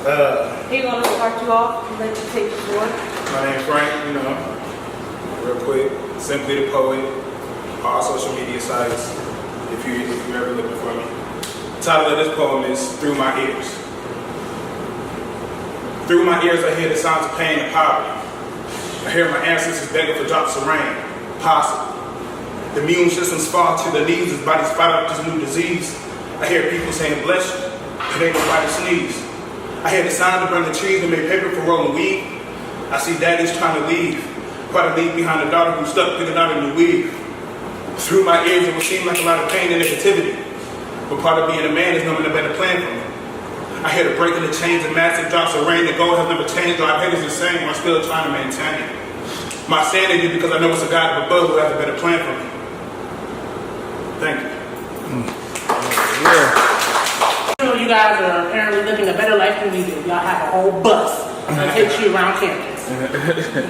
He's gonna start you off and let you take the floor. My name's Frank, real quick. Simply the Poet, all social media sites, if you're ever looking for me. The title of this poem is Through My Ears. Through my ears I hear the sounds of pain and poverty. I hear my ancestors begging for drops of rain, possible. The immune systems fall to their knees as bodies fight up this new disease. I hear people saying bless you, but ain't nobody sneeze. I hear the sound of burning trees that made paper for rolling weed. I see daddies trying to leave, quite a leave behind a daughter who's stuck picking out a new weave. Through my ears it would seem like a lot of pain and negativity, but part of being a man is knowing a better plan for me. I hear the breaking of chains and massive drops of rain. The goal has never changed, though I hate is the same, I'm still trying to maintain my sanity because I know it's a God above who has a better plan for me. Thank you. You guys are apparently living a better life than we do. Y'all have a whole bus that takes you around campus.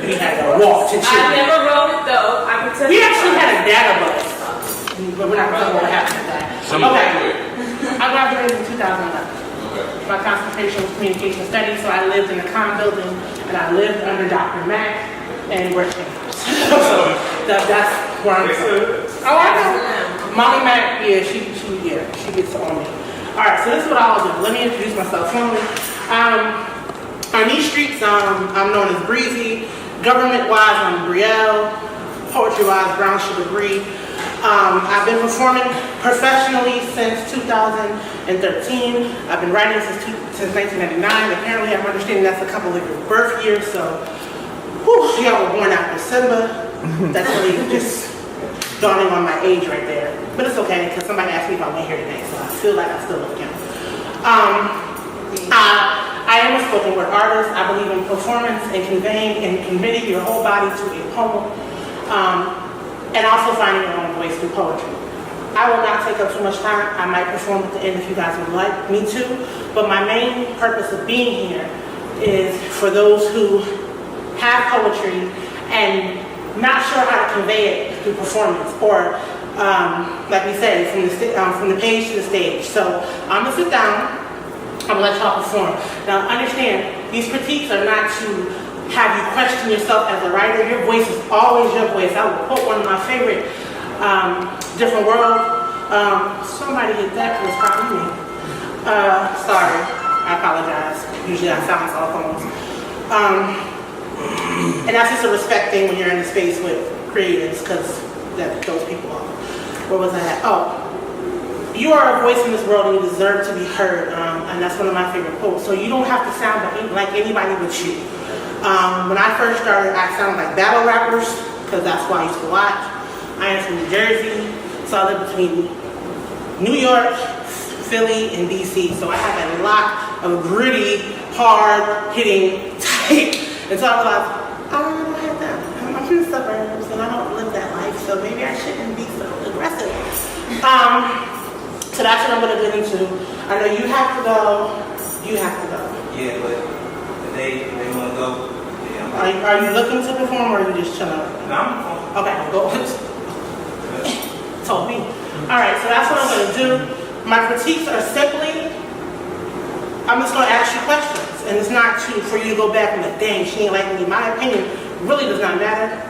We had to walk to I church. never rode it though. I can tell We you. actually had a data bus, but we're not going to know what happened to that. Okay. I graduated in 2011. My concentration was communication studies, so I lived in a comm building, and I lived under Dr. Mack and worked in so that's where I'm from. Oh, I know. Molly Mack, yeah, she gets on me. All right, so this is what I'll do. Let me introduce myself formally. On these streets, I'm known as Breezy. Government-wise, I'm Brielle. Poetry-wise, Brown Sugar Bree. I've been performing professionally since 2013. I've been writing since 1999. Apparently, I'm understanding that's a couple of your birth years, so y'all were born out in December. That's really just dawning on my age right there. But it's okay, because somebody asked me if I went here today, so I feel like I still look young. I am a spoken word artist. I believe in performance and conveying and committing your whole body to a poem. And also finding your own voice through poetry. I will not take up too much time. I might perform at the end if you guys would like me to, but my main purpose of being here is for those who have poetry and not sure how to convey it through performance, or like we said, from the page to the stage. So I'm gonna sit down, I'm gonna let y'all perform. Now understand, these critiques are not to have you question yourself as a writer. Your voice is always your voice. I will quote one of my favorite Different World. Somebody hit that, it was probably me. Sorry, I apologize. Usually I silence all phones. And that's just a respect thing when you're in a space with creatives, because those people are. Where was I at? Oh. You are a voice in this world and you deserve to be heard. And that's one of my favorite quotes. So you don't have to sound like anybody but you. When I first started, I sounded like battle rappers, because that's what I used to watch. I am from New Jersey, so I live between New York, Philly, and DC. So I have a lot of gritty, hard-hitting type. And so I realized, I don't know have that. I'm from the suburbs, and I don't live that life, so maybe I shouldn't be so aggressive. So that's what I'm going to get into. I know you have to go. You have to go. Yeah, but they want to go. Yeah, are you looking to perform, or are you just chilling? No, I'm Okay, go. Told me. All right, so that's what I'm going to do. My critiques are simply, I'm just going to ask you questions, and it's not for you to go back and like, dang, she ain't like me. My opinion really does not matter.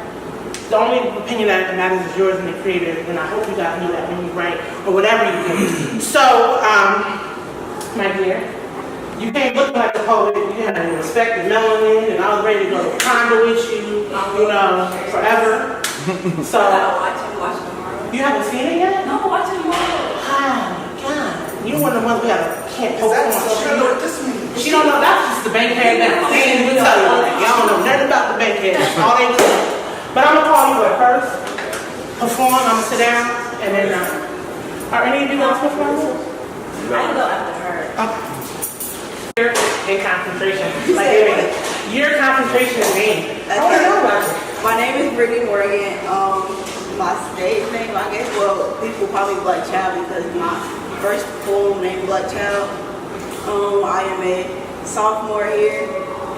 The only opinion that matters is yours and the creator, and I hope you guys know that when you write or whatever you do. So, my dear, you can't look like a poet. You have to respect the melanin, and I was ready to go to condo with you, forever. So, Watch tomorrow. You haven't seen it yet? No, watch tomorrow. Oh my God! You're one of the ones we can't post on. She don't know. That's just the bankhead. That they didn't even tell you. Y'all don't know nothing about the bankhead. That's all they was doing. But I'm gonna call you at first. Perform. I'm gonna sit down, and then are any of you guys performing? I can go after her. Okay. In concentration. Like your concentration is me. I don't know about you. My name is Brittany Morgan. My stage name, I guess, well, people call me Black Child because my first poem named Black Child. I am a sophomore here,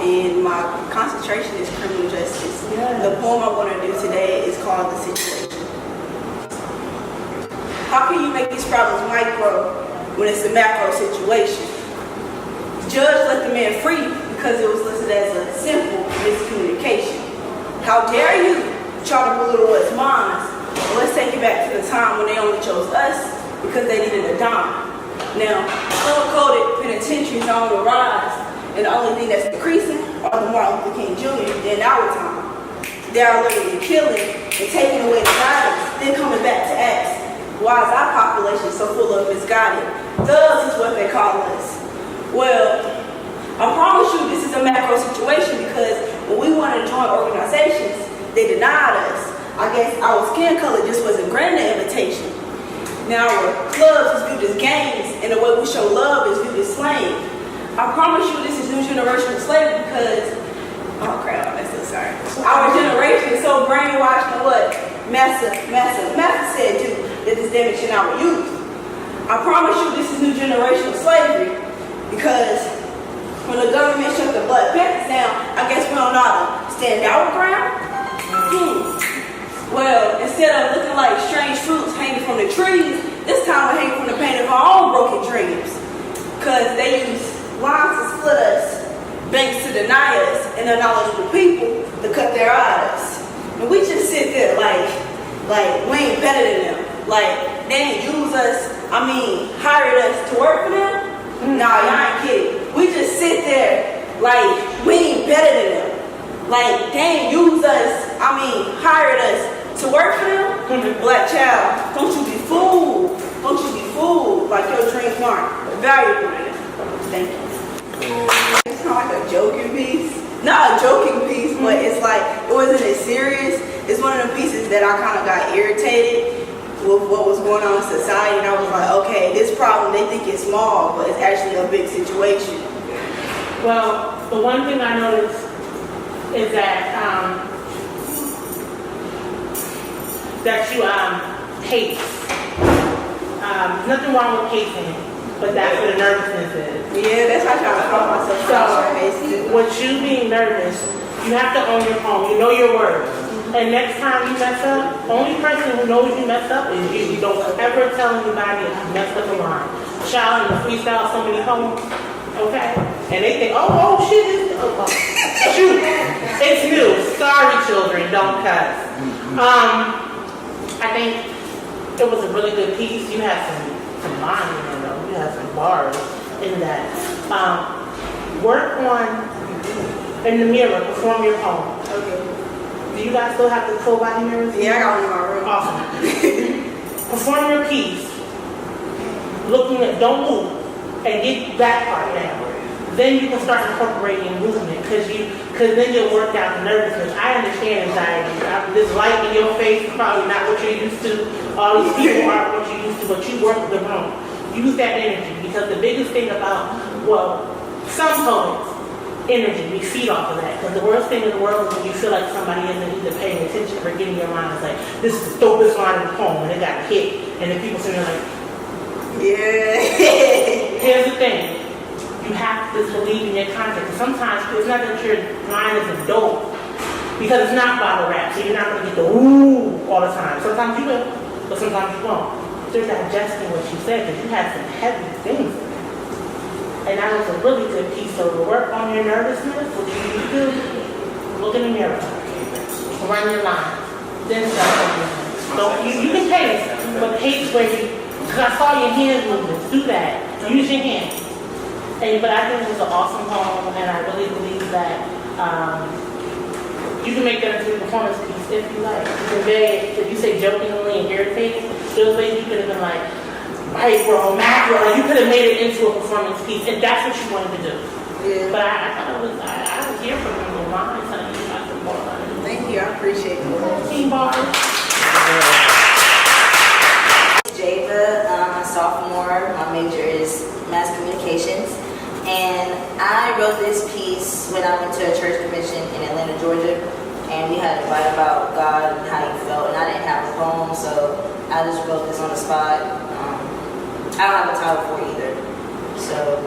and my concentration is criminal justice. Yes. The poem I'm going to do today is called The Situation. How can you make these problems micro when it's a macro situation? Judge let the men free because it was listed as a simple miscommunication. How dare you try to belittle what's mine? Well, let's take it back to the time when they only chose us because they needed a dime. Now, color-coded penitentiaries are on the rise, and the only thing that's decreasing are the Martin Luther King Jr. in our time. They are literally killing and taking away the guidance, then coming back to ask, why is our population so full of misguided? Thugs is what they call us. Well, I promise you this is a macro situation because when we wanted to join organizations, they denied us. I guess our skin color just wasn't granted an invitation. Now our clubs is viewed as gangs, and the way we show love is viewed as slang. I promise you this is new generation of slavery because, oh crap, I'm so sorry. Our generation is so brainwashed on what Massa said do that is damaging our youth. I promise you this is new generation of slavery because when the government shut the Black Panthers down, I guess we don't know how to stand our ground. Well, instead of looking like strange fruits hanging from the trees, this time we're hanging from the pain of our own broken dreams. Because they use lines to split us, banks to deny us, and unknowledgeable people to cut their eye at us. And we just sit there like we ain't better than them. Like, they ain't use us, hired us to work for them? Nah, y'all ain't kidding. We just sit there like we ain't better than them. Like, they ain't use us, hired us to work for them? Black child, don't you be fooled. Don't you be fooled like your dreams aren't valuable to them. Thank you. It's not like a joking piece. Not a joking piece, but it's like, it wasn't as serious. It's one of the pieces that I kind of got irritated with what was going on in society. And I was like, okay, this problem, they think it's small, but it's actually a big situation. Well, the one thing I noticed is that you hate. Nothing wrong with hating, but that's what the nervousness is. Yeah, that's how I try to call myself. So, with you being nervous, you have to own your home. You know your worth. And next time you mess up, only person who knows you messed up is you. You don't ever tell anybody if you messed up a line. Child in the freestyle somebody home, okay? And they think, oh shit, shoot, it's new. Sorry, children, don't cuss. I think it was a really good piece. You had some lines in there, though. You had some bars in that. Work on, in the mirror, perform your poem. Okay. Do you guys still have the full body mirrors? Yeah, I got one in my room. Awesome. Perform your piece. Looking at, don't move, and get that part down. Then you can start incorporating movement, because then you'll work out the nervousness. I understand anxiety. This light in your face is probably not what you're used to. All these people aren't what you're used to, but you work the room. Use that energy, because the biggest thing about, some poets, energy, we feed off of that. Because the worst thing in the world is when you feel like somebody isn't either paying attention or getting your mind. It's like, this is the dopest line in the poem, and it got hit. And then people sitting there like, yeah. Here's the thing. You have to just believe in your content. Because sometimes it's not that your line isn't dope, because it's not bottle rap, so you're not going to get the ooh all the time. Sometimes you will, but sometimes you won't. They're digesting what you said, because you had some heavy things in there. And that was a really good piece. So to work on your nervousness, what you need to do, look in the mirror, run your line, then start something. So you can pace, but pace where you, because I saw your hand movements, do that. Use your hands. But I think it was an awesome poem, and I really believe that you can make that into a performance piece if you like. You can if you say jokingly and irritating, those ways you could have been like, right, bro, macro, and you could have made it into a performance piece, and that's what you wanted to do. Yeah. But I thought it was, I was here for the lines, and you got some more lines. Thank you, I appreciate it. Team bars. Java, sophomore. My major is mass communications. And I wrote this piece when I went to a church convention in Atlanta, Georgia. And we had to write about God and how he felt. And I didn't have a poem, so I just wrote this on the spot. I don't have a title for it either. So,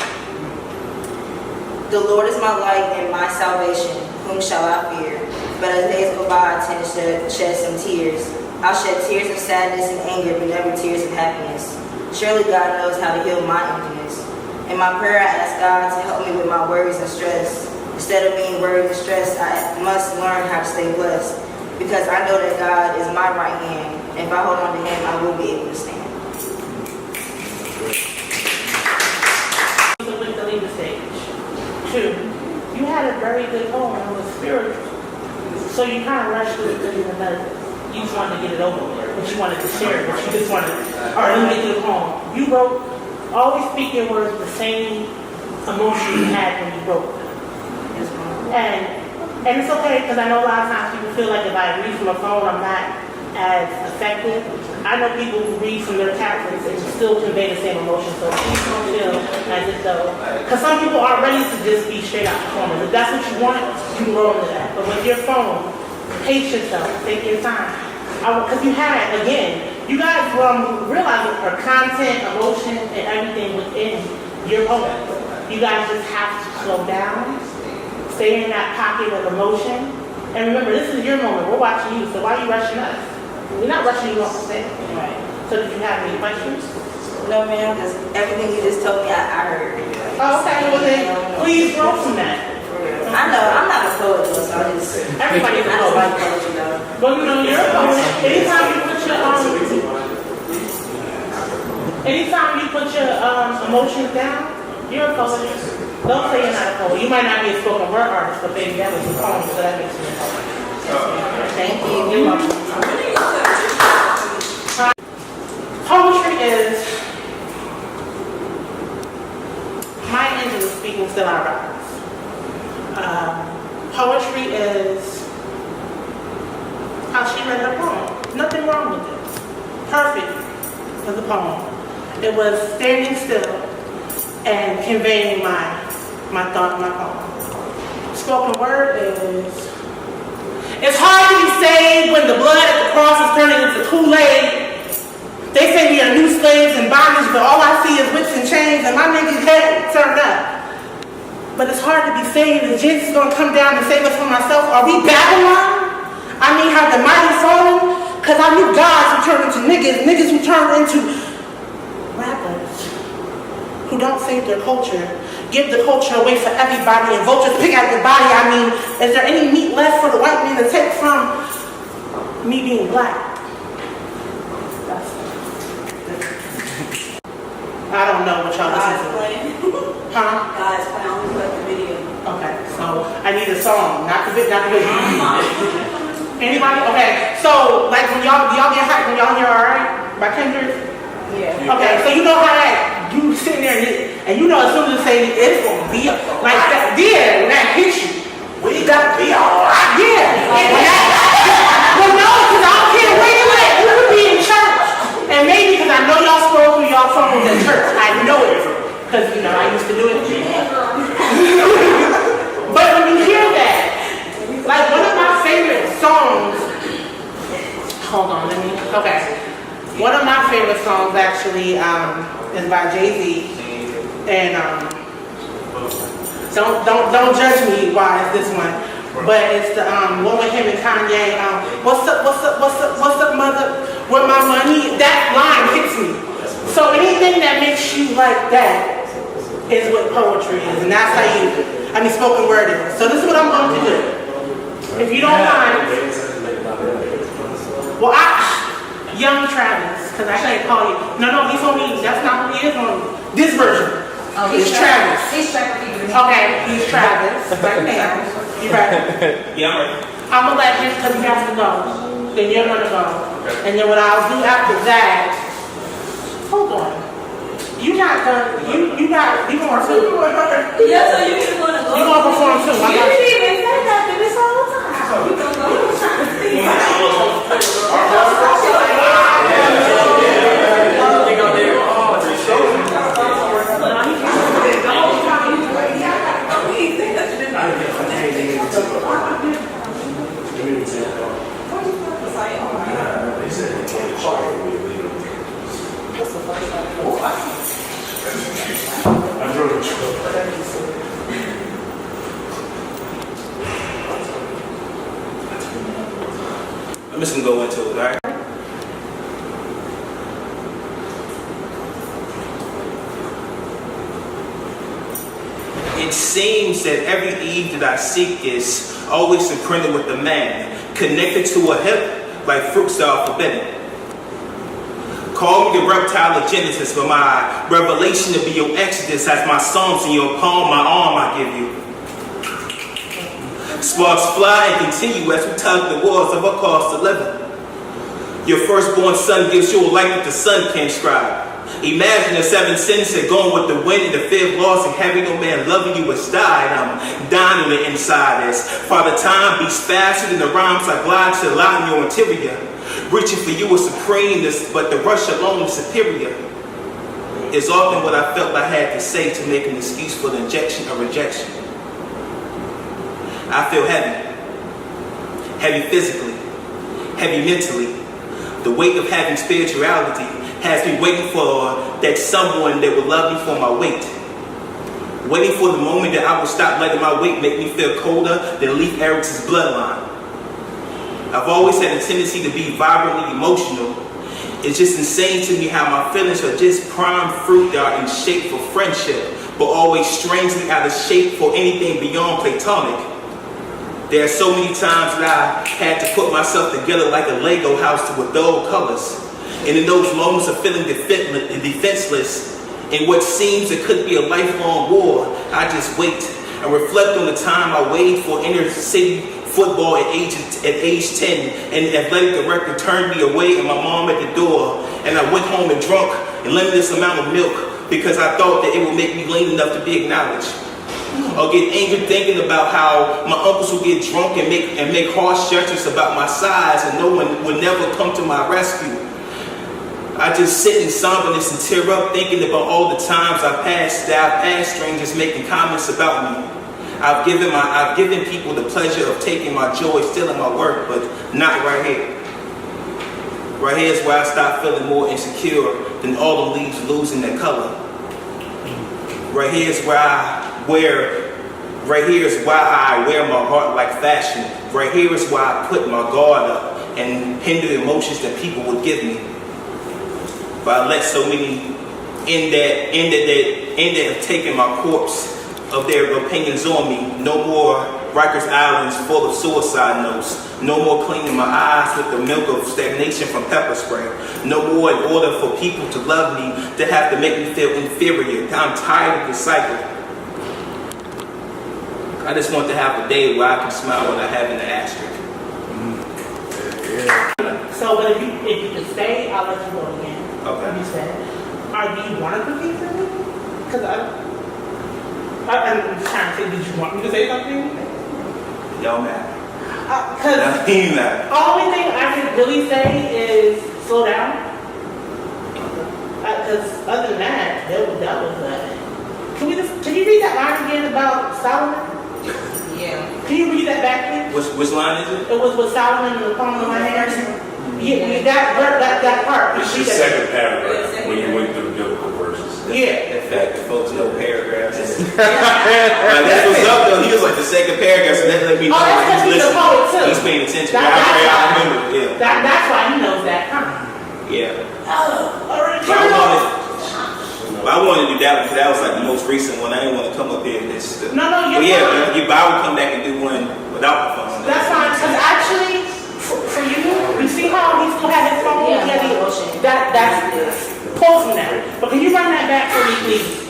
the Lord is my light and my salvation. Whom shall I fear? But as days go by, I tend to shed some tears. I'll shed tears of sadness and anger, but never tears of happiness. Surely God knows how to heal my emptiness. In my prayer, I ask God to help me with my words. worries and stress. Instead of being worried and stressed, I must learn how to stay blessed. Because I know that God is my right hand. And if I hold on to Him, I will be able to stand. With the leader stage. 2, you had a very good poem and it was spiritual. So you kind of rushed through it in the melody. You just wanted to get it over with, but you wanted to share it, but you just wanted, all right, let me get to the poem. You wrote, always speak your words with the same emotion you had when you wrote them. And it's okay, because I know a lot of times people feel like if I read from a phone, I'm not as effective. I know people who read from their tablets and still convey the same emotion, so please don't feel as if though, because some people aren't ready to just be straight out performers. If that's what you want, you can roll into that. But with your phone, pace yourself, take your time. Because you had, again, you guys realize our content, emotion, and everything within your poem. You guys just have to slow down, stay in that pocket of emotion. And remember, this is your moment. We're watching you, so why are you rushing us? We're not rushing you off the stage. Right. So did you have any questions? No, ma'am, because everything you just told me, I heard. Oh, okay, well then, please roll from that. I know, I'm not a poet, so I just... Everybody's a I just poet. like poetry, though. Well, you know, you're a poet. Anytime you put your emotions down, you're a poet. Don't say you're not a poet. You might not be a spoken word artist, but baby, that was a poem, so that makes you a poet. Thank you. You're welcome. Poetry is my angel is speaking, still I rise. Poetry is how she read her poem. Nothing wrong with it. Perfect as a poem. It was standing still and conveying my thought in my poem. Spoken word is, it's hard to be saved when the blood at the cross is turning into Kool-Aid. They say we are new slaves in bondage, but all I see is whips and chains and my nigga's head turned up. But it's hard to be saved, and Jesus is going to come down and save us from ourselves. Are we Babylon? I mean, have the mighty fallen? Because I knew gods who turned into niggas who turned into rappers who don't save their culture, give the culture away for everybody, and vultures pick at the body. I mean, is there any meat left for the white man to take from me being black? I don't know what y'all listen to. Huh? God's plan, we put the video. Okay, so I need a song, not the video. Anybody? Okay, so like when y'all get hyped when y'all hear Alright by Kendrick? Yeah. Okay, so you know how that, you sitting there and you know as soon as you say it's gonna be like that, yeah, when that hits you, we gotta be alright. Yeah. Well, no, because I don't care where you at. You could be in church. And maybe because I know y'all scroll through y'all phones at church. I know it. Because, you know, I used to do it. But when you hear that, like one of my favorite songs, hold on, okay. One of my favorite songs actually is by Jay-Z. And don't judge me why it's this one. But it's the one with him and Kanye. What's up, mother? Where my money? That line hits me. So anything that makes you like that is what poetry is, and that's how spoken word is. So this is what I'm going to do. If you don't mind, well, young Travis, because I can't call you. No, he's on me. That's not who he is on this version. Oh, he's Travis. He's Travis. Okay, he's Travis. Right now. You ready? Yeah, I'm ready. I'm gonna let him, because he has to go. Then you're gonna go. Okay. And then what I'll do after that, hold on. You not done, you going too. Yeah, so you just want to go. You gonna perform too. You didn't even say nothing this whole time. You gonna go trying to see. I'm just gonna go into it, alright? It seems that every eve that I seek is always imprinted with a man, connected to a hip like fruits that are forbidden. Call me the reptile of Genesis, but my revelation to be your exodus has my psalms in your palm, my arm I give you. Sparks fly and continue as we tug the walls of our cost to living. Your firstborn son gives you a light that the sun can't scribe. Imagine the 7 sins that going with the wind and the fear of loss and having no man loving you has died. I'm dying on the inside as Father Time beats faster than the rhymes I glide to allow in your interior. Reaching for you is supreme, but the rush alone is superior. It's often what I felt I had to say to make an excuse for the injection or rejection. I feel heavy. Heavy physically. Heavy mentally. The weight of having spirituality has me waiting for that someone that would love me for my weight. Waiting for the moment that I will stop letting my weight make me feel colder than Leif Erikson's bloodline. I've always had a tendency to be vibrantly emotional. It's just insane to me how my feelings are just prime fruit that are in shape for friendship, but always strangely out of shape for anything beyond platonic. There are so many times that I had to put myself together like a Lego house to with dull colors. And in those moments of feeling defenseless, in what seems it could be a lifelong war, I just wait and reflect on the time I waited for inner city football at age 10, and the athletic director turned me away and my mom at the door, and I went home and drunk a limitless amount of milk because I thought that it would make me lean enough to be acknowledged. Or get angry thinking about how my uncles would get drunk and make harsh judgments about my size, and no one would never come to my rescue. I just sit in somberness and tear up thinking about all the times I've passed strangers making comments about me. I've given people the pleasure of taking my joy, stealing my work, but not right here. Right here is where I start feeling more insecure than autumn leaves losing their color. Right here is why I wear my heart like fashion. Right here is why I put my guard up and hinder emotions that people would give me. But I let so many in that have taken my corpse of their opinions on me. No more Rikers Islands full of suicide notes. No more cleaning my eyes with the milk of stagnation from pepper spray. No more in order for people to love me to have to make me feel inferior. I'm tired of the cycle. I just want to have a day where I can smile when I have an asterisk. So, but if you can stay, I'll let you go again. Okay. You said, do you want to compete for me? Because I'm just trying to say, did you want me to say something? Y'all mad? Because the only thing I can really say is slow down. Because other than that, that was Can you read that line again about Solomon? Yeah. Can you read that back, please? Which line is it? It was with Solomon in the palm of my hand. Yeah, that part. It's the second paragraph when you went through biblical verses. Yeah. In fact, the folks know paragraphs. That's what's up though. He was like the second paragraph, so that let me know that's he's because he's a poet too. He's paying attention. I remember. Yeah. That's why he knows that. Yeah. Alright. I wanted to do that one because that was like the most recent one. I didn't want to come up here and just. No, you're fine. But I would come back and do one without the phone. That's fine. Because actually, for you see how he still had his phone? Yeah, that's pull from that. But can you run that back for me, please?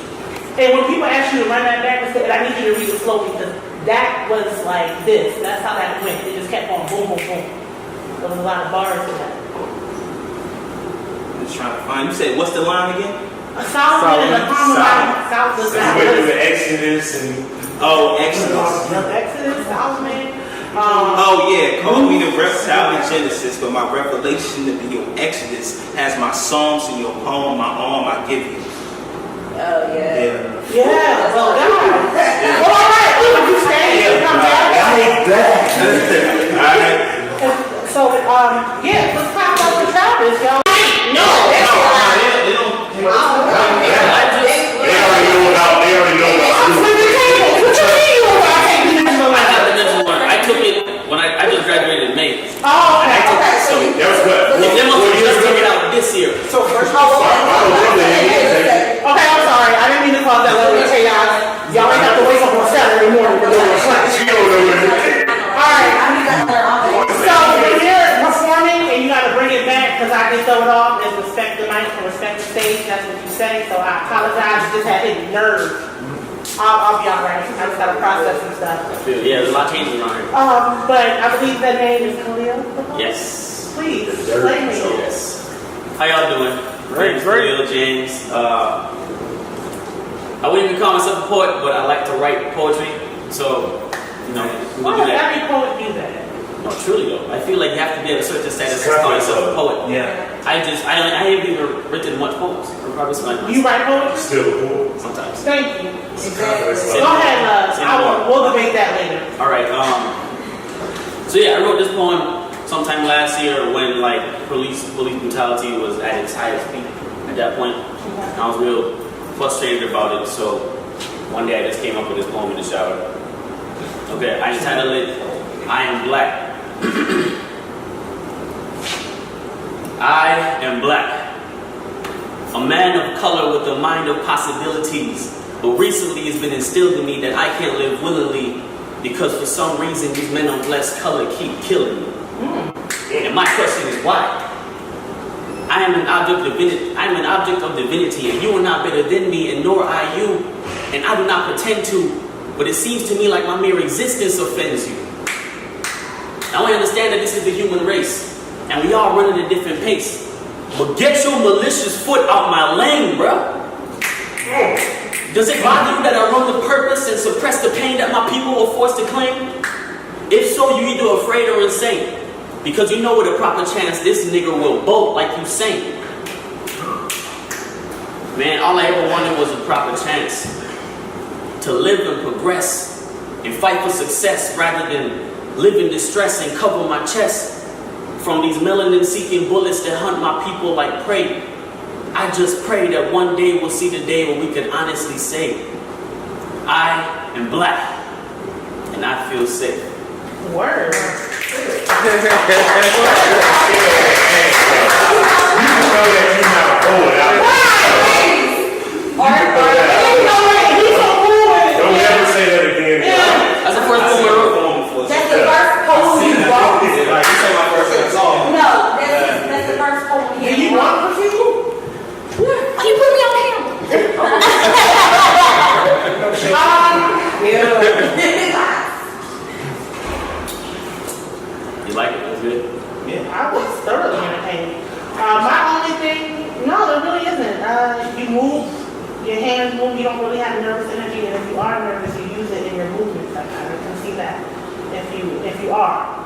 And when people ask you to run that back, I need you to read it slowly because that was like this. That's how that went. It just kept on boom, boom, boom. There was a lot of bars to that. Just trying to find. You said what's the line again? Solomon and the palm of my So you went through the Exodus and Exodus, Solomon. Call me the reptile in Genesis, but my revelation to be your Exodus has my psalms in your palm, my arm I give you. Oh, yeah. Yeah, well, God. Well, all right. If you stay here, come back. So, let's talk about the Travis, y'all. They already know I took it when I just graduated in May. Oh, okay. So that was good. they must have just took it out this year. So first of all, okay, I'm sorry. I didn't mean to call that. Let me tell y'all stage, that's what you say, so I apologize, just had hit nerves. I'll be alright, I just gotta process some stuff. Yeah, there's a lot of changes on here. But I believe that name is Khalil. Yes. Please, explain me. Yes. How y'all doing? Great, great. Khalil James. I wouldn't even call myself a poet, but I like to write poetry. So, you know, we Why do does that. every poet do that? No, truly though. I feel like you have to be at a certain status to call yourself a poet. Yeah. I haven't even written much poems. Or probably something like You write poetry? Still a pool. sometimes. Thank you. Exactly. Go ahead, love. We'll debate that later. All right. So yeah, I wrote this poem sometime last year when like police brutality was at its highest peak. At that point, I was real frustrated about it. So one day I just came up with this poem in the shower. Okay, I entitled it "I Am Black." I am black. A man of color with a mind of possibilities. But recently it's been instilled in me that I can't live willingly because for some reason these men of less color keep killing me. And my question is why? I am an object of divinity, and you are not better than me, and nor are you. And I do not pretend to, but it seems to me like my mere existence offends you. Now I understand that this is the human race, and we all run at a different pace. But get your malicious foot out my lane, bruh. Does it bother you that I run with purpose and suppress the pain that my people were forced to claim? If so, you're either afraid or insane. Because you know with a proper chance, this nigga will bolt like you saying. Man, all I ever wanted was a proper chance to live and progress and fight for success rather than live in distress and cover my chest from these melanin-seeking bullets that hunt my people like prey. I just pray that one day we'll see the day when we can honestly say, I am black, and I feel safe. Word. You know that you're not a poet out there. Don't ever say that again. That's the first poem I wrote. That's the first poem you wrote. Like, you say my first song. No, that's the first poem Do you want to proceed? You put me on camera. You like it? That's good. I was thoroughly entertained. My only thing, no, there really isn't. You move, your hands move, you don't really have nervous energy, and if you are nervous, you use it in your movements. I can see that. If you are.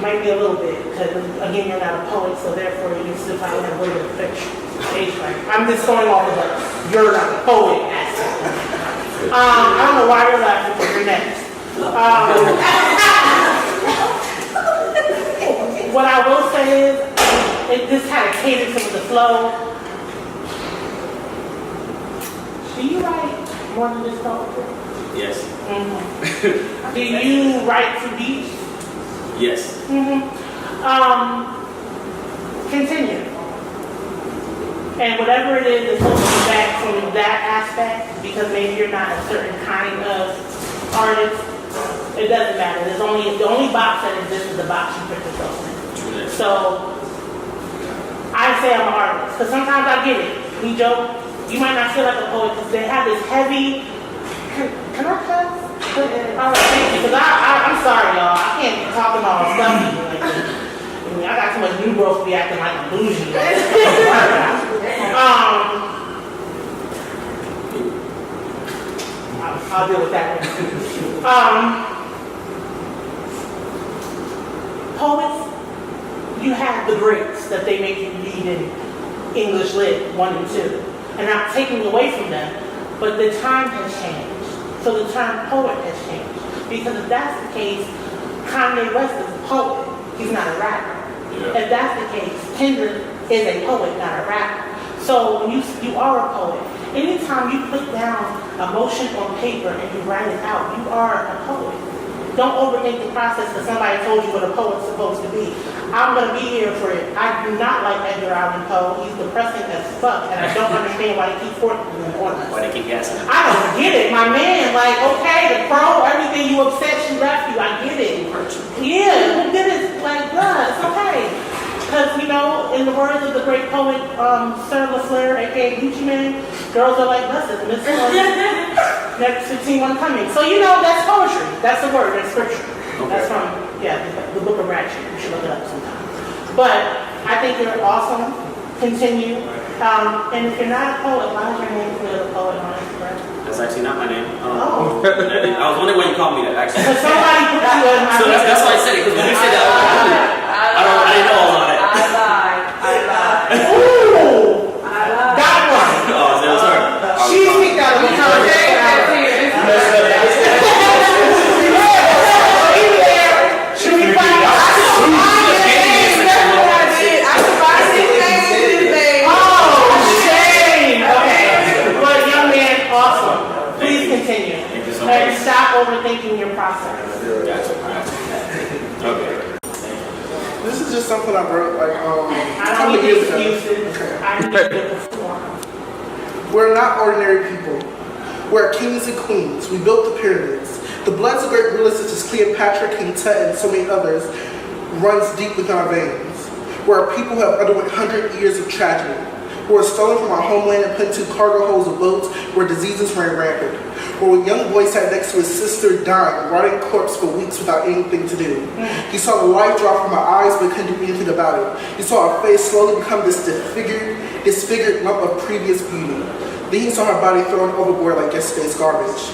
Might be a little bit, because again, you're not a poet, so therefore you still probably have a little bit of fiction. I'm just going off of the you're not a poet aspect. I don't know why you're laughing, but you're next. What I will say is, it just had a cadence of the flow. Do you write more than just poetry? Yes. Mm-hmm. Do you write to beats? Yes. Mm-hmm. Continue. And whatever it is that's holding you back from that aspect, because maybe you're not a certain kind of artist, it doesn't matter. The only box that exists is the box you put yourself in. So I say I'm an artist, because sometimes I get it. We joke, you might not feel like a poet because they have this heavy. Can I cuss? All right, thank you. Because I'm sorry, y'all. I can't be talking all stuff. I got too much new growth to be acting like I'm bougie. I'll deal with that one. Poets, you have the greats that they make you read in English Lit 1 and 2. And not taking away from them, but the time has changed. So the term poet has changed. Because if that's the case, Kanye West is a poet. He's not a rapper. Yeah. If that's the case, Kendrick is a poet, not a rapper. So when you are a poet, anytime you put down emotion on paper and you write it out, you are a poet. Don't overthink the process because somebody told you what a poet's supposed to be. I'm going to be here for it. I do not like Edgar Allan Poe. He's depressing as fuck, and I don't understand why he keeps forcing him on us. Why they keep guessing? I don't get it. My man, like, okay, the pro, everything you upset, she left you. I get it. Yeah, who did it? Like, bruh, it's okay. Because, in the words of the great poet, Sir LaFleur, aka Gucci Mane, girls are like buses, and this one next 15 one coming. So you know that's poetry. That's the word, that's scripture. Okay. That's from, the book of Ratchet. You should look it up sometime. But I think you're awesome. Continue. And if you're not a poet, why is your name clear the poet on Instagram? That's actually not my name. Oh. I was wondering why you called me that, actually. Because somebody put you in my So that's why I said it, because when you said that, I didn't know I was on it. I lied. Ooh! I lied. That one! Oh, so it was her. She picked out of Should we find out? And stop overthinking your process. Okay. This is just something I wrote like I couple don't need years ago. excuses. Okay. I need to perform. We're not ordinary people. We're kings and queens. We built the pyramids. The bloods of great rulers such as Cleopatra, King Tut, and so many others runs deep within our veins. We're a people who have underwent 100 years of tragedy. We're stolen from our homeland and put into cargo holds of boats where diseases ran rampant. Where a young boy sat next to his sister dying, rotting corpse for weeks without anything to do. He saw the light drop from our eyes but couldn't do anything about it. He saw our face slowly become this disfigured lump of previous beauty. Then he saw her body thrown overboard like yesterday's garbage.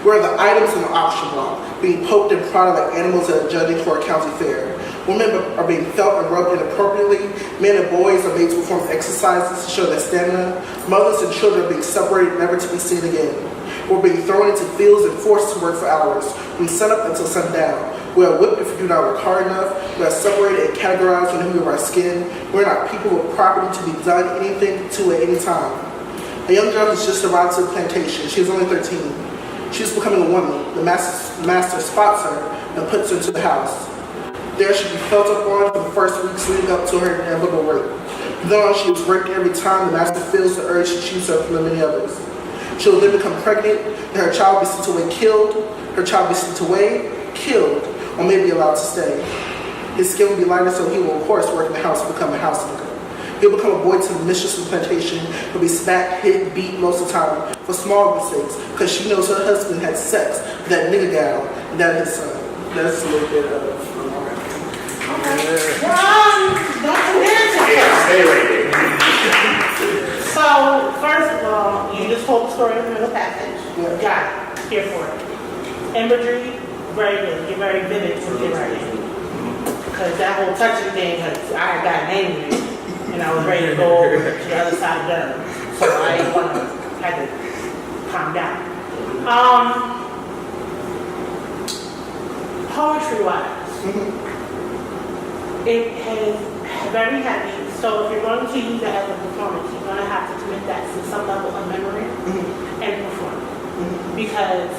We're the items in the auction block, being poked and prodded like animals at a judging for a county fair. Women are being felt and rubbed inappropriately. Men and boys are made to perform exercises to show their stamina. Mothers and children are being separated, never to be seen again. We're being thrown into fields and forced to work for hours, from sunup until sundown. We are whipped if we do not work hard enough. We are separated and categorized on the hue of our skin. We're not people with property to be done anything to at any time. A young girl has just arrived to the plantation. She is only 13. She is becoming a woman. The master spots her and puts her into the house. There she be felt up on for the first weeks leading up to her inevitable rape. Then on she is raped every time the master feels the urge to choose her from the many others. She will then become pregnant, and her child be sent away killed, her child be sent away, killed, or maybe allowed to stay. His skin will be lighter, so he will of course work in the house and become a house nigger. He'll become a boy to the mistress of the plantation. He'll be smacked, hit, beat most of the time for small mistakes, because she knows her husband had sex with that nigger gal, and that is his son. That's a little bit of Stay right there. So, first of all, you just told the story of the middle passage. Yeah. Got it. Here for it. Imagery, very good. You're very vivid with your writing. Because that whole touching thing, I got angry, and I was ready to go over to the other side of the gun. So I didn't want to, had to calm down. Poetry-wise, it has very heavy. So if you're going to use that as a performance, you're going to have to commit that to some level of memory and perform. Because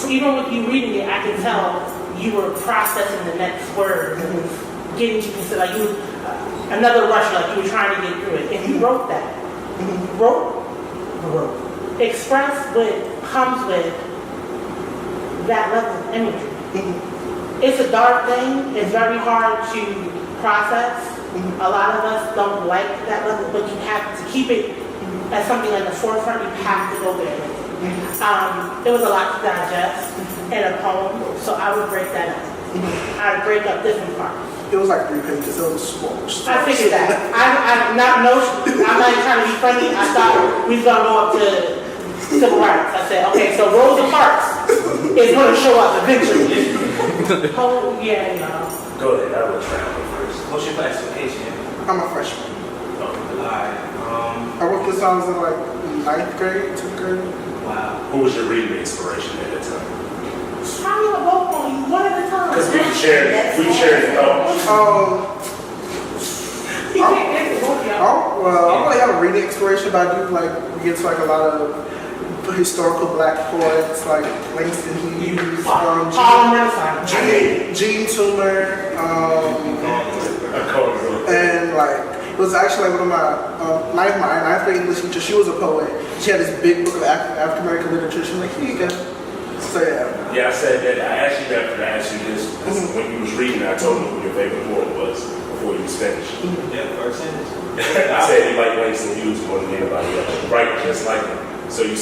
even with you reading it, I can tell you were processing the next word and getting to like you another rush, like you were trying to get through it. And you wrote that. Express what comes with that level of imagery. It's a dark thing. It's very hard to process. A lot of us don't like that level, but you have to keep it as something at the forefront. You have to go there. It was a lot to digest in a poem, so I would break that up. I would break up different parts. It was like 3 pages. It was small. I figured that. I'm not trying to be funny. I thought we was gonna go up to civil rights. I said, okay, so Rosa Parks is gonna show up eventually. Oh yeah, no. Go ahead, I will travel first. What's your classification? I'm a freshman. Alright. I wrote this songs in like 9th grade, 10th grade. Wow. Who was your reading inspiration at that time? How do you vote on you one at a time? Because we shared thoughts. You can't answer both of y'all. Well, I don't really have a reading inspiration, but I do like we get to like a lot of historical black poets like Langston Hughes, Gene Toomer, and like it was actually like one of my ninth grade English teacher. She was a poet. She had this big book of African American literature. She was like, here you go. So yeah. Yeah, I said that. I asked you that. I asked you this when you was reading. I told you who your favorite poet was. before you was finished. Yeah, first sentence. I said he liked Langston Hughes more than anybody else. Right, just like him. So you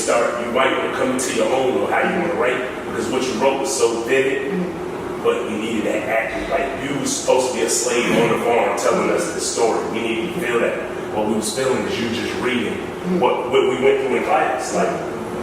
might want to come into your own or how you want to write, because what you wrote was so vivid, but we needed that act. Like, you was supposed to be a slave on the farm telling us the story. We needed to feel that. What we was feeling is you just reading what we went through in class. Like,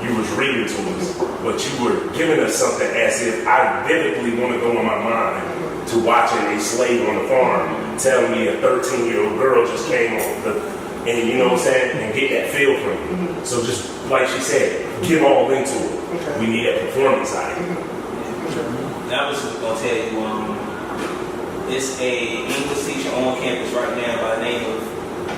you was reading to us, but you were giving us something as if I vividly want to go in my mind to watching a slave on the farm tell me a 13-year-old girl just came on and you know what I'm saying, and get that feel from you. So just like she said, give all into it. We need that performance out of it. I was gonna tell you, it's a English teacher on campus right now by the name of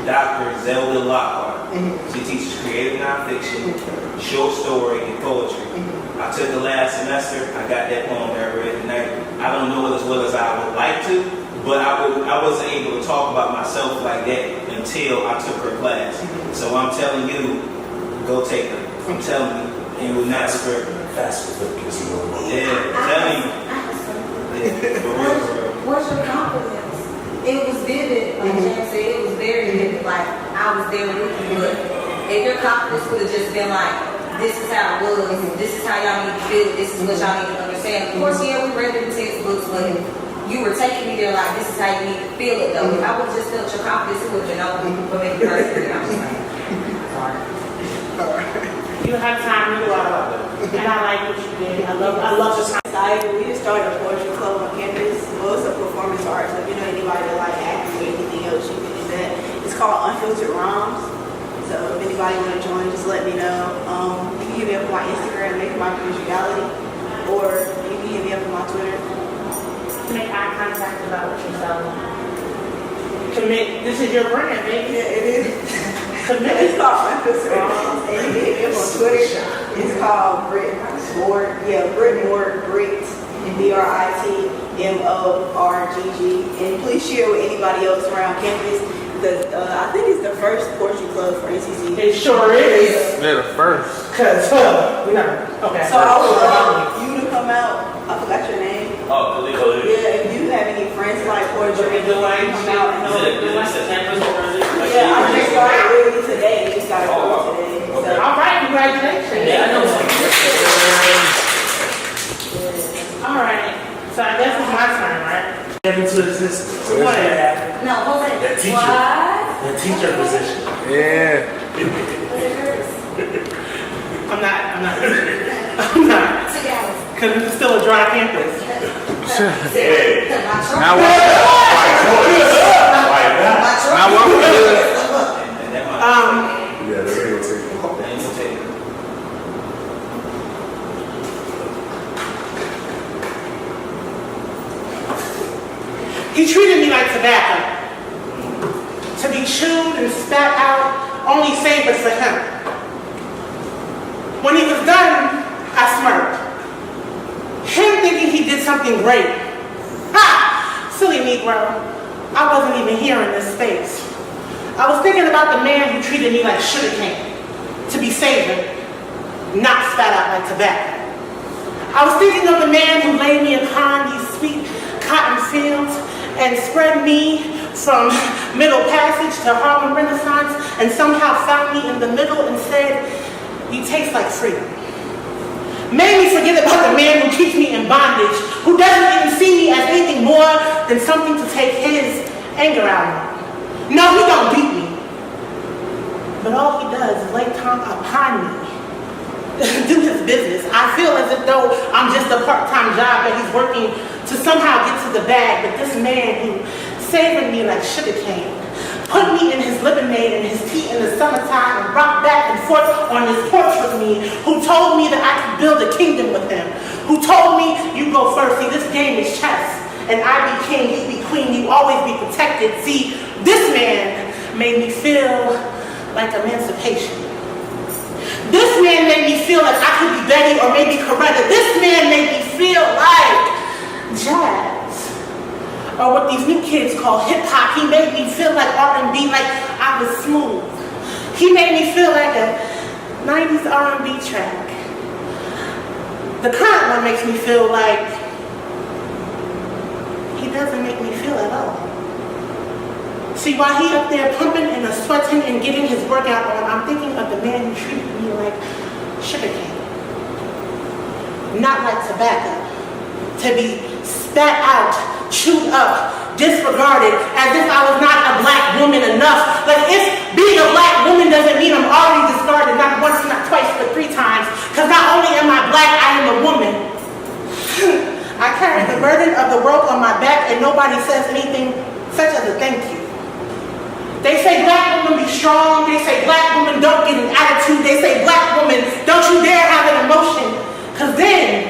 Dr. Zelda Lockhart. She teaches creative nonfiction, short story, and poetry. I took the last semester. I got that poem that I read tonight. I don't know it as well as I would like to, but I wasn't able to talk about myself like that until I took her class. So I'm telling you, go take her. I'm telling you, it will not script. Fast food gives you more. Yeah, telling you. What's your confidence? It was vivid, like Jan said, it was very vivid. Like, I was there with you, but if your confidence would have just been like, this is how it was, this is how y'all need to feel it, this is what y'all need to understand. Of course, yeah, we read the textbooks, but you were taking me there like, this is how you need to feel it, though. If I would have just felt your confidence, it would have been over for me personally. I'm just like, sorry. You have time to go out, and I like what you did. I love the time. We just started a poetry club on campus. Well, it's a performance art, so if you know anybody that like acting or anything else, you can do that. It's called Unfiltered Rhymes. So if anybody want to join, just let me know. You can hit me up on my Instagram, Make My Dreams Reality, or you can hit me up on my Twitter. Make eye contact about what you're selling. Commit. This is your brand, baby. Yeah, it is. Commit. It's called Unfiltered Rhymes, and you can hit me up on Twitter. It's called Britmore. Yeah, Britmore, Brit, BRITMORGG. And please share with anybody else around campus. I think it's the first poetry club for NCCU. It sure is. They're the first. Cause we never. Okay. So I would love you to come out. I forgot your name. Oh, Khalid. Yeah, if you have any friends like poetry, come out and Yeah, I just started really today. Just got to today. So. All right, congratulations. Yeah, I know. All right. So I guess it's my turn, right? Into existence. What? no, hold it. That teacher. What? That teacher position. Yeah. I'm not. Together. Because it's still a dry campus. Yeah. Now what? Like that. Now what we do? And that might Yeah, they're going to take them. that ain't gonna take it. He treated me like tobacco. To be chewed and spat out, only savored for him. When he was done, I smirked. Him thinking he did something great. Ha! Silly Negro. I wasn't even here in this space. I was thinking about the man who treated me like sugar cane, to be savored, not spat out like tobacco. I was thinking of the man who laid me upon these sweet cotton fields and spread me from Middle Passage to Harlem Renaissance and somehow found me in the middle and said, "You taste like freedom." Made me forget about the man who keeps me in bondage, who doesn't even see me as anything more than something to take his anger out on. No, he don't beat me. But all he does is lay tongue upon me. Do his business. I feel as if though I'm just a part-time job that he's working to somehow get to the bag, but this man who savored me like sugar cane, put me in his lemonade and his tea in the summertime and rocked back and forth on his porch with me, who told me that I could build a kingdom with him, who told me, "You go first, see this game is chess, and I be king, you be queen, you always be protected." See, this man made me feel like emancipation. This man made me feel like I could be Betty or maybe Coretta. This man made me feel like jazz, or what these new kids call hip-hop. He made me feel like R&B, like I was smooth. He made me feel like a 90s R&B track. The current one makes me feel like he doesn't make me feel at all. See, while he up there pumping and sweating and getting his workout on, I'm thinking of the man who treated me like sugarcane. Not like tobacco. To be spat out, chewed up, disregarded, as if I was not a black woman enough. Like if being a black woman doesn't mean I'm already discarded, not once, not twice, but 3 times. Because not only am I black, I am a woman. I carry the burden of the world on my back and nobody says anything such as a thank you. They say black women be strong. They say black women don't get an attitude. They say black women, don't you dare have an emotion. Because then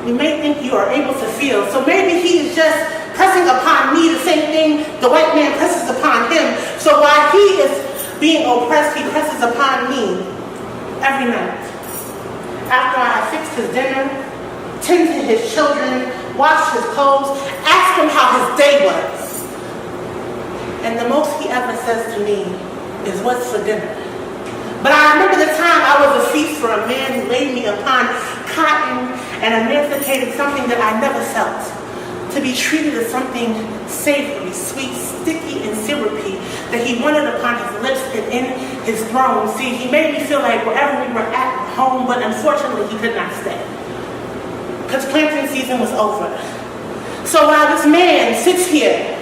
you may think you are able to feel. So maybe he is just pressing upon me the same thing the white man presses upon him. So while he is being oppressed, he presses upon me every night. After I have fixed his dinner, tend to his children, washed his clothes, asked him how his day was. And the most he ever says to me is, what's for dinner? But I remember the time I was a feast for a man who laid me upon cotton and emancipated something that I never felt. To be treated as something savory, sweet, sticky, and syrupy that he wanted upon his lips and in his throne. See, he made me feel like wherever we were at home, but unfortunately he could not stay. Because planting season was over. So while this man sits here,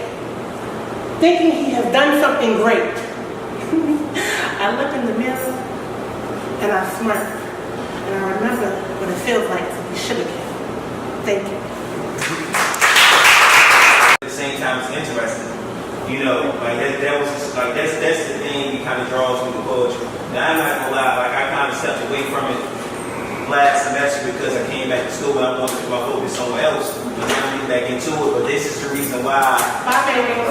thinking he has done something great, I look in the mirror and I smirk. And I remember what it feels like to be sugarcane. Thank you. At the same time, it's interesting. You know, like that was just, like that's the thing that kind of draws me to poetry. Now I'm not gonna lie, like I kind of stepped away from it last semester because I came back to school and I wanted to put my focus somewhere else. And now I'm getting back into it, but this is the reason why. Bye, baby.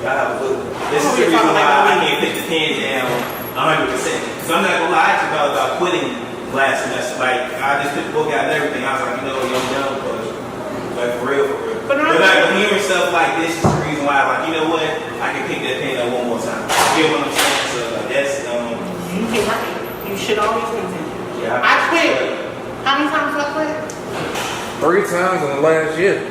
This is the reason why I can't put the pen down 100%. Because I'm not gonna lie, I actually thought about quitting last semester. Like I just put the book out and everything. I was like, you know, I'm done, but like for real. But like hearing stuff like this is the reason why, like, you know what, I can pick that pen up one more time. You know what I'm saying? So like, that's you can write. You should always continue. Yeah, I quit. How many times have I quit? 3 times in the last year.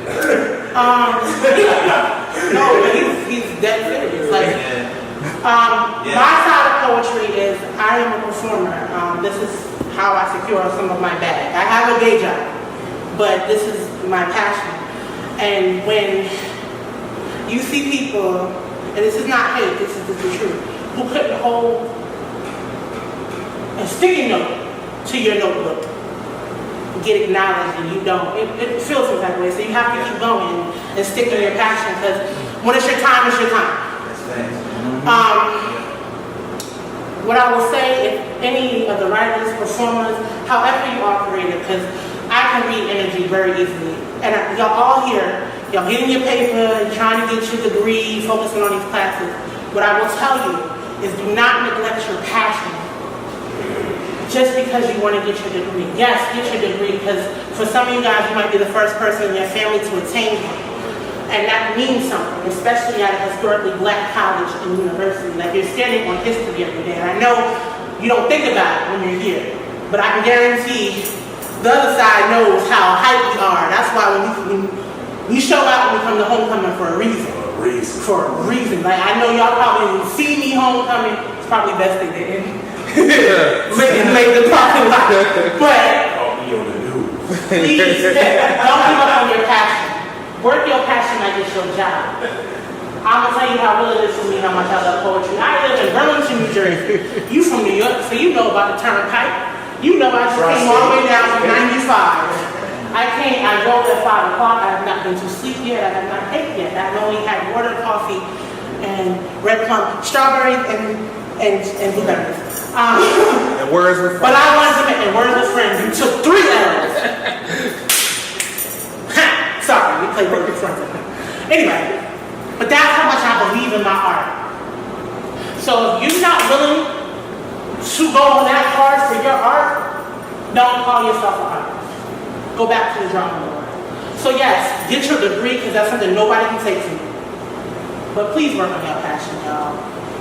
No, but he's dead serious. Like, my side of poetry is I am a performer. This is how I secure some of my bag. I have a day job, but this is my passion. And when you see people, and this is not hate, this is the truth, who couldn't hold a sticky note to your notebook, get acknowledged and you don't, it feels some type of way. So you have to keep going and stick to your passion, because when it's your time, it's your time. What I will say, if any of the writers, performers, however you are creative, because I can read energy very easily. And y'all all here, y'all getting your paper, trying to get your degree, focusing on these classes. What I will tell you is do not neglect your passion just because you want to get your degree. Yes, get your degree, because for some of you guys, you might be the first person in your family to attain one. And that means something, especially at a historically black college and university. Like, you're standing on history every day. And I know you don't think about it when you're here, but I can guarantee the other side knows how hyped we are. That's why when we show out when we come to homecoming for a reason. For a reason. Like, I know y'all probably see me homecoming. It's probably best they didn't. Make the parking lot. But please, don't give up on your passion. Work your passion like it's your job. I'm gonna tell you how real it is for me, how much I love poetry. I live in Burlington, New Jersey. You from New York, so you know about the turnpike. You know I just came all the way down from 95. I drove at 5 o'clock. I have not been to sleep yet. I have not ate yet. I've only had water, coffee, and red plum, strawberries, and blueberries. And words with friends. But I wanted to make, and words with friends. You took 3 L's. Sorry, we played words with friends. Anyway, but that's how much I believe in my art. So if you're not willing to go that hard for your art, don't call yourself an artist. Go back to the drawing board. So yes, get your degree, because that's something nobody can take from you. But please work on your passion, y'all.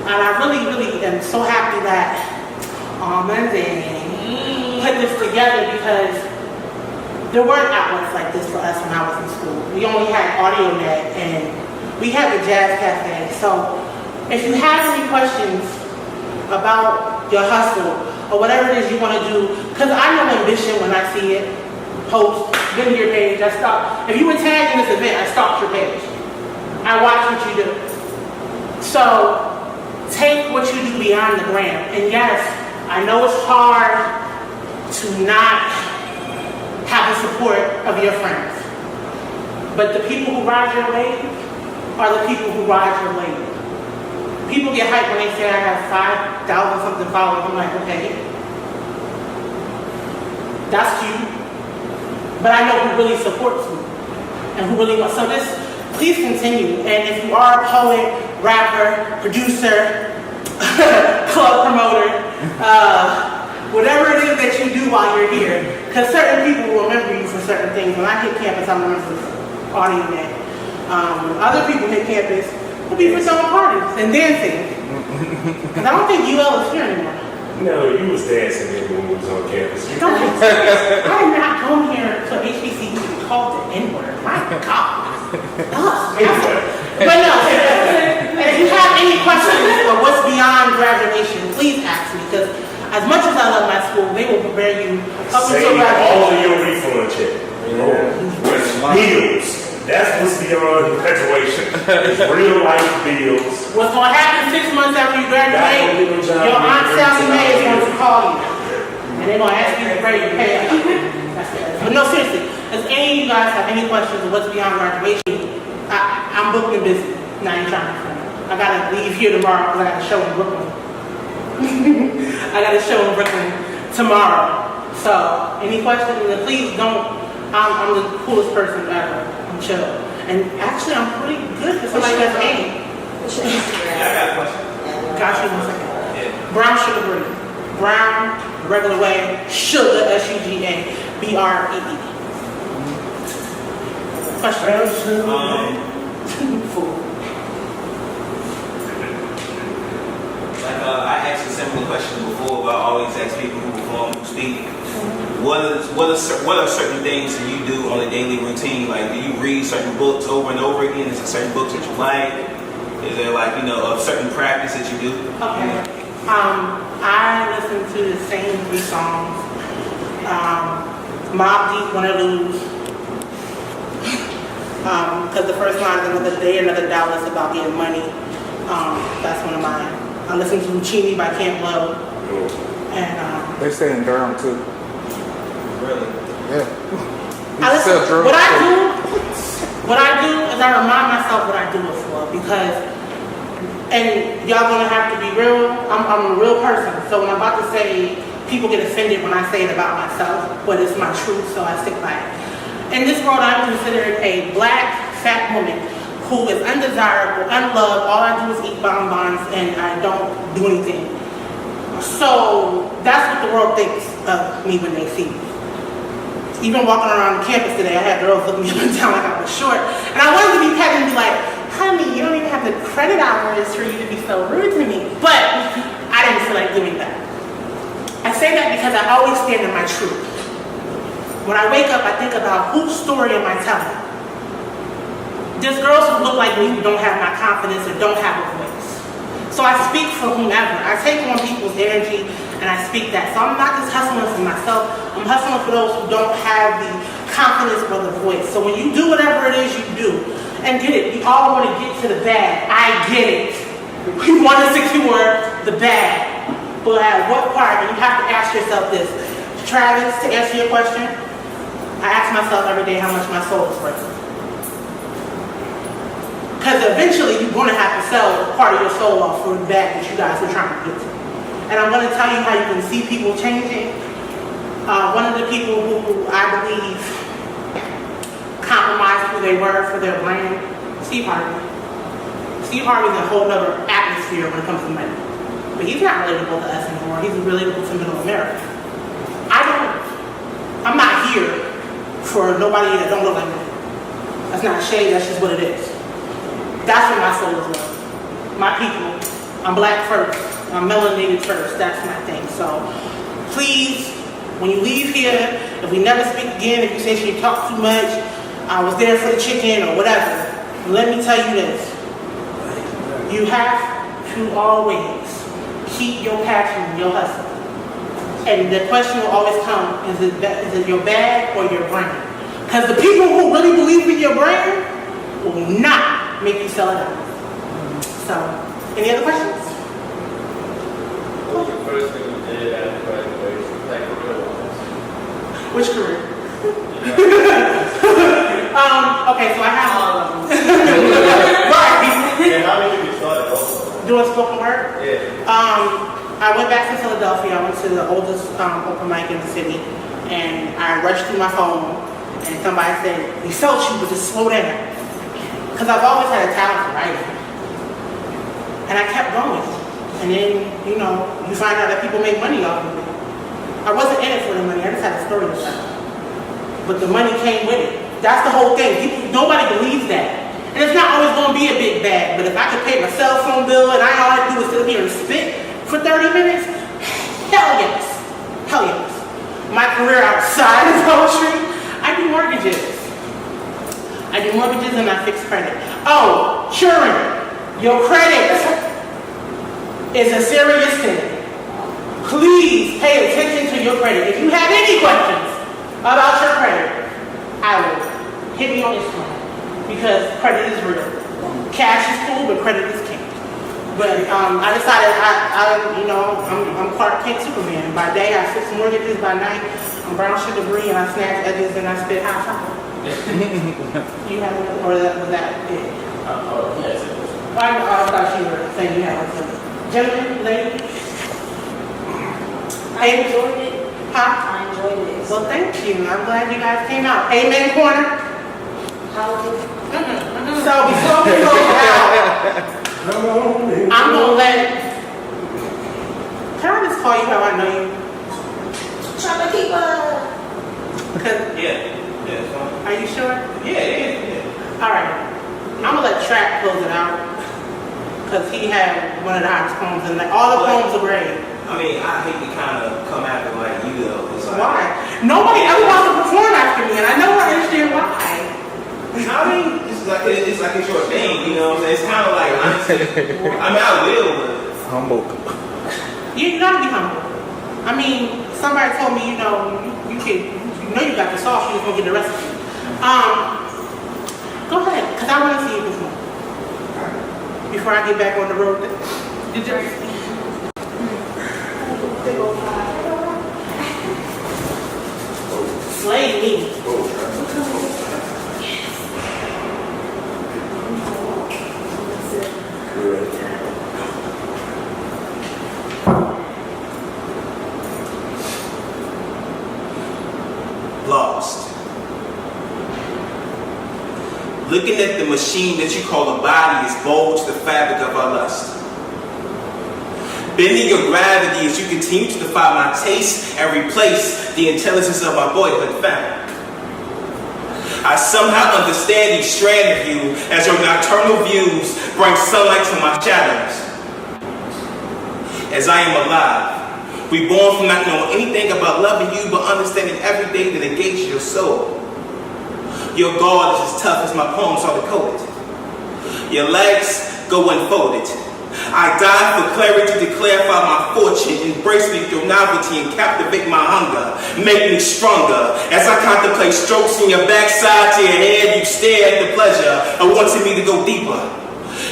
And I really, really am so happy that on Monday put this together, because there weren't outlets like this for us when I was in school. We only had AudioNet and we had the Jazz Cafe. So If you have any questions about your hustle or whatever it is you want to do, because I know ambition when I see it, post, been to your page, I stalk. If you were tagged in this event, I stalked your page. I watch what you do. So take what you do beyond the gram. And yes, I know it's hard to not have the support of your friends. But the people who ride your wave are the people who ride your wave. People get hyped when they say I have 5,000 something followers. I'm like, okay, that's cute. But I know who really supports me and who really wants. So this, please continue. And if you are a poet, rapper, producer, club promoter, whatever it is that you do while you're here, because certain people will remember you for certain things. When I hit campus, I'm remembered for audio day. Other people hit campus will be for throwing parties and dancing. Because I don't think UL is here anymore. No, you was dancing when we was on campus. Don't be serious. I did not come here to HBCU to be called the N-word. My God. But no, and if you have any questions or what's beyond graduation, please ask me. Because as much as I love my school, they will prepare you up until Save graduation. all of your refund check. Bills. That's what's beyond graduation. It's real life bills. What's going to happen 6 months after you graduate, your Aunt Sally Mae is going to call you. And they're going to ask you to pay up. But no, seriously, does any of you guys have any questions of what's beyond graduation? I'm booked and busy. Now you're trying to friend. I got to leave here tomorrow because I got a show in Brooklyn. I got a show in Brooklyn tomorrow. So, any questions? And please don't. I'm the coolest person ever. I'm chill. And actually, I'm pretty good for somebody that's A. What's your Instagram? Yeah, I got a question. Got you 1 second. Yeah. Brown sugar breed. Brown, the regular way, sugar, SUGA, BREE. Question. Fool. Like I asked a similar question before, but I always ask people who perform, who speak. What are certain things that you do on a daily routine? Like, do you read certain books over and over again? Is there certain books that you like? Is there like, a certain practice that you do? Okay. I listen to the same 3 songs. Mobb Deep, Wanna Lose. Because the first line is another day, another dollar is about getting money. That's one of mine. I listen to Lucchini by Camp Low. And They say in Durham too. Really? Yeah. what I do is I remind myself what I do it for, because, and y'all gonna have to be real, I'm a real person, so when I'm about to say, people get offended when I say it about myself, but it's my truth, so I stick by it. In this world, I'm considered a black, fat woman who is undesirable, unloved, all I do is eat bonbons and I don't do anything. So that's what the world thinks of me when they see me. Even walking around campus today, I had girls looking me up and down like I was short. And I wanted to be petty and be like, honey, you don't even have the credit hours for you to be so rude to me. But I didn't feel like doing that. I say that because I always stand in my truth. When I wake up, I think about whose story am I telling? There's girls who look like me who don't have my confidence or don't have a voice. So I speak for whomever. I take on people's energy and I speak that. So I'm not just hustling for myself. I'm hustling for those who don't have the confidence or the voice. So when you do whatever it is you do, and get it, we all want to get to the bag. I get it. We want to secure the bag. But at what part? And you have to ask yourself this. Travis, to answer your question, I ask myself every day how much my soul is worth. Because eventually you're going to have to sell part of your soul off for the bag that you guys are trying to get to. And I'm going to tell you how you can see people changing. One of the people who I believe compromised who they were for their brand, Steve Harvey. Steve Harvey's in a whole other atmosphere when it comes to money. But he's not relatable to us anymore. He's relatable to middle America. I'm not here for nobody that don't look like me. That's not shade, that's just what it is. That's what my soul is worth. My people. I'm black first. I'm melanated first. That's my thing. So please, when you leave here, if we never speak again, if you say she talked too much, I was there for the chicken or whatever, let me tell you this. You have to always keep your passion, your hustle. And the question will always come, is it your bag or your brand? Because the people who really believe in your brand will not make you sell it out. So, any other questions? What was the first thing you did after graduation? Like Which career? Okay, so I have all of them. Right. and how did you get started also? Doing spoken word? Yeah. I went back to Philadelphia. I went to the oldest open mic in the city, and I rushed through my phone, and somebody said, "We felt you, but just slow down." Because I've always had a talent for writing, and I kept going. And then, you know, you find out that people make money off of it. I wasn't in it for the money. I just had a story to tell. But the money came with it. That's the whole thing. Nobody believes that. And it's not always going to be a big bag, but if I could pay my cell phone bill and all I do is sit here and spit for 30 minutes, hell yes. Hell yes. My career outside of poetry, I do mortgages. I do mortgages and I fix credit. Oh, children, your credit is a serious thing. Please pay attention to your credit. If you have any questions about your credit, I will hit me on Instagram. Because credit is real. Cash is cool, but credit is king. But I decided I'm Clark Kent Superman. By day I fix mortgages, by night I'm brown sugar green and I snatch edges and I spit hot chocolate. You have one, or was that it? Yes. I thought you were saying you had one. Gentlemen, lady? I enjoyed it. Huh? I enjoyed it. Well, thank you. I'm glad you guys came out. Amen corner. How was it? So before we close out, I'm gonna let. Can I just call you how I know you? Trying to keep Yeah, it's fine. Are you sure? Yeah. All right. I'm gonna let Track close it out because he had one of the hottest poems, and all the poems are great. I mean, I hate to kind of come after like you though. It's like, Why? Nobody ever wants to perform after me, and I know I understand why. I mean, it's like it's your thing, you know what I'm saying? It's kind of like, honestly, I mean, I will, but Humble. You gotta be humble. I mean, somebody told me, you know you got the sauce, you just gonna get the recipe. Go ahead, because I want to see you perform. Before I get back on the road. Did you? Slay me. lost. Looking at the machine that you call a body is bulged the fabric of our lust. Bending your gravity as you continue to defy my taste and replace the intelligence of my boyhood family. I somehow understand each strand of you as your nocturnal views bring sunlight to my shadows. As I am alive, reborn from not knowing anything about loving you, but understanding every day that engages your soul. Your guard is as tough as my poems are decoded. Your legs go unfolded. I die for clarity to clarify my fortune, embrace me through novelty and captivate my hunger, make me stronger. As I contemplate strokes in your backside to your head, you stare at the pleasure of wanting me to go deeper.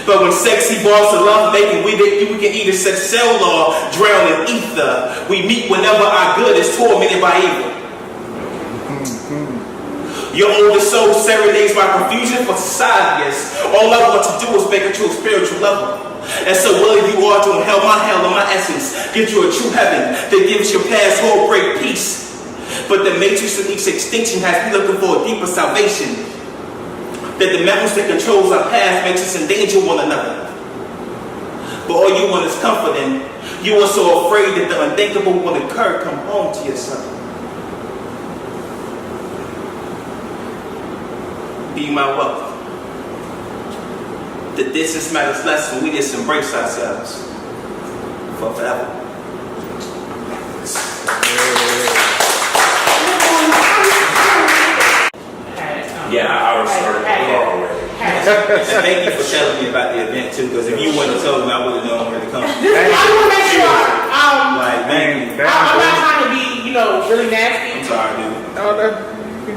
But when sexy balls of love making we can either set cell or drown in ether. We meet whenever our good is tormented by evil. Your older soul serenades my confusion for society. Yes, all I want to do is make it to a spiritual level. And so willing you are to inhale my hell and my essence, give you a true heaven that gives your past whole great peace. But the matrix of each extinction has me looking for a deeper salvation. That the mountains that controls our past makes us endanger one another. But all you want is comfort, and you are so afraid that the unthinkable will occur. Come home to yourself. Be my wealth. The distance matters less when we just embrace ourselves for forever. Yeah, I was starting already. And thank you for telling me about the event too, because if you wouldn't have told me, I would have known where to come. This I want to make sure. Like, man, I'm not trying to be, really nasty. I'm sorry, dude.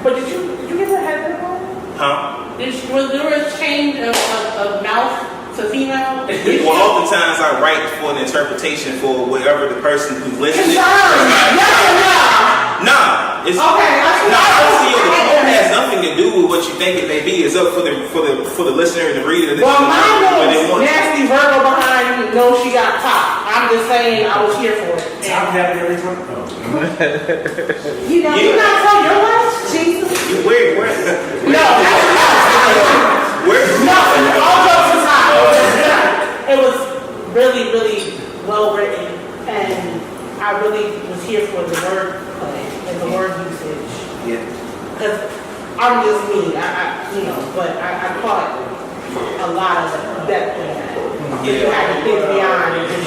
But did you get her head on? Huh? Was there a change of mouth to female? Well, oftentimes I write for an interpretation for whatever the person who's listening. Yes or no? Nah, it's okay. Honestly, the poem has nothing to do with what you think it may be. It's up for the listener and the reader. Well, mine was nasty Virgo behind. No, she got top. I'm just saying, I was here for it. I'm having every time. You not tell your wife? Jesus. Where? No, all jokes aside, it was really, really well written, and I really was here for the word play and the word usage. Yeah. Because I'm just me, but I caught a lot of depth in that. Yeah. You had to think beyond and just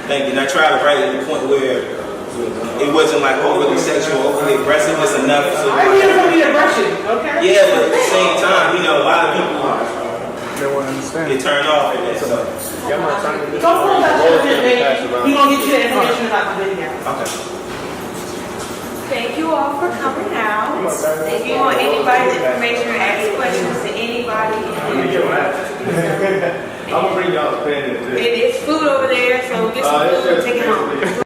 Thank you. And I tried to write it to the point where it wasn't like overly sexual, overly aggressive, just enough. So I'm here for the aggression, okay? yeah, but at the same time, a lot of people get turned off at that. So. Don't pull that shit, baby. We're going to get you the information about the video. Okay. Thank you all for coming out. If you want anybody's information or ask questions to anybody, I'm gonna bring y'all a pen. it is food over there, so get some food and take it home.